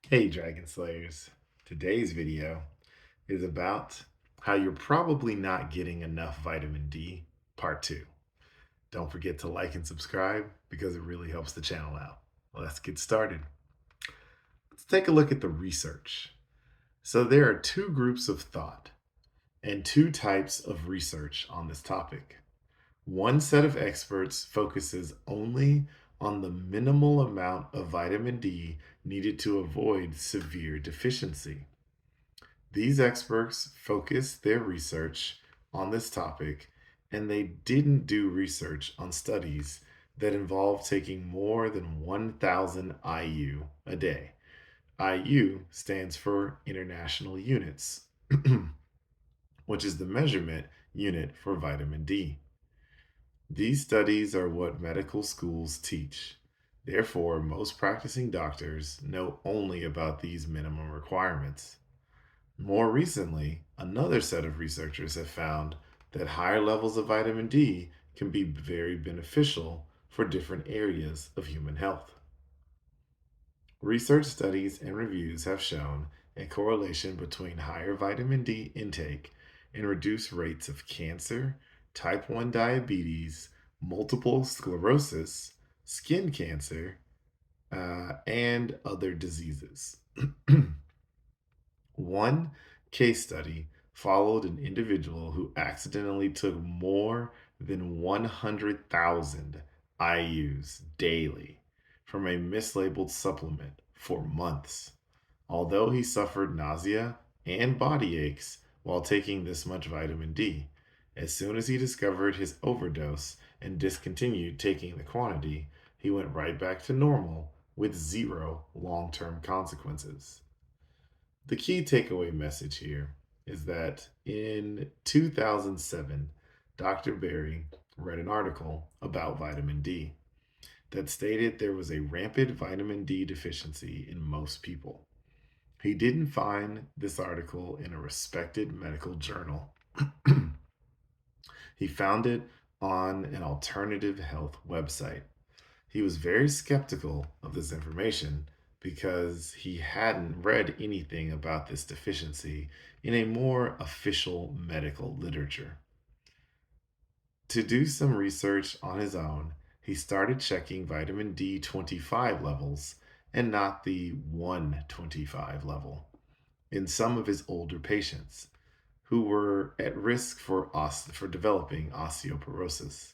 Hey Dragon Slayers. Today's video is about how you're probably not getting enough vitamin D, part 2. Don't forget to like and subscribe because it really helps the channel out. Let's get started. Let's take a look at the research. So there are two groups of thought and two types of research on this topic. One set of experts focuses only on the minimal amount of vitamin D needed to avoid severe deficiency. These experts focused their research on this topic and they didn't do research on studies that involve taking more than 1,000 IU a day. IU stands for International Units, which is the measurement unit for vitamin D. These studies are what medical schools teach. Therefore, most practicing doctors know only about these minimum requirements. More recently, another set of researchers have found that higher levels of vitamin D can be very beneficial for different areas of human health. Research studies and reviews have shown a correlation between higher vitamin D intake and reduced rates of cancer, type 1 diabetes, multiple sclerosis, skin cancer, and other diseases. One case study followed an individual who accidentally took more than 100,000 IUs daily from a mislabeled supplement for months. Although he suffered nausea and body aches while taking this much vitamin D, as soon as he discovered his overdose and discontinued taking the quantity, he went right back to normal with zero long term consequences. The key takeaway message here is that in 2007, Dr. Berry read an article about vitamin D that stated there was a rampant vitamin D deficiency in most people. He didn't find this article in a respected medical journal. He found it on an alternative health website. He was very skeptical of this information because he hadn't read anything about this deficiency in a more official medical literature. To do some research on his own, he started checking vitamin D25 levels and not the 125 level in some of his older patients who were at risk for developing osteoporosis.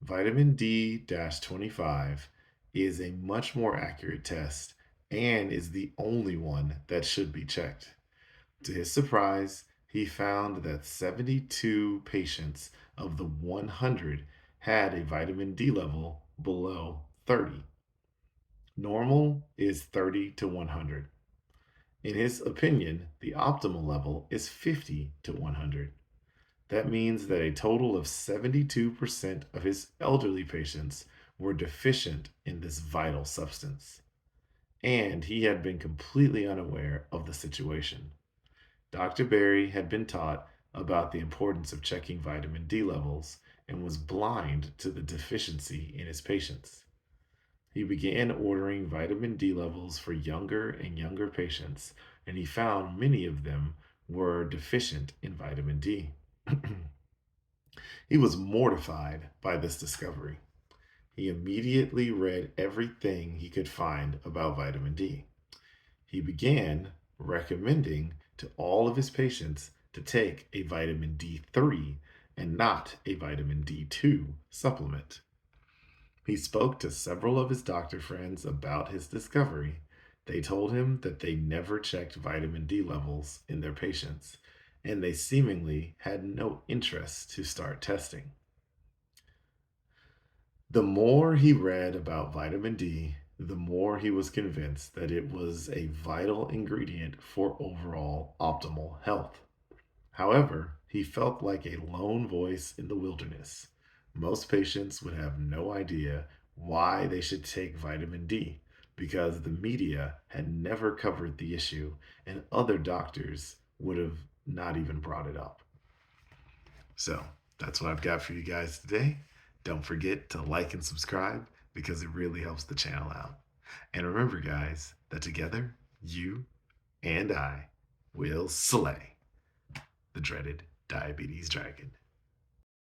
Vitamin D-25 is a much more accurate test and is the only one that should be checked. To his surprise, he found that 72 patients of the 100 had a vitamin D level below 30. Normal is 30 to 100. In his opinion, the optimal level is 50 to 100. That means that a total of 72% of his elderly patients were deficient in this vital substance, and he had been completely unaware of the situation. Dr. Berry had been taught about the importance of checking vitamin D levels and was blind to the deficiency in his patients. He began ordering vitamin D levels for younger and younger patients, and he found many of them were deficient in vitamin D. He was mortified by this discovery. He immediately read everything he could find about vitamin D. He began recommending to all of his patients to take a vitamin D3 and not a vitamin D2 supplement. He spoke to several of his doctor friends about his discovery. They told him that they never checked vitamin D levels in their patients, and they seemingly had no interest to start testing. The more he read about vitamin D, the more he was convinced that it was a vital ingredient for overall optimal health. However, he felt like a lone voice in the wilderness. Most patients would have no idea why they should take vitamin D because the media had never covered the issue and other doctors would have not even brought it up. So that's what I've got for you guys today. Don't forget to like and subscribe because it really helps the channel out. And remember, guys, that together you and I will slay the dreaded diabetes dragon.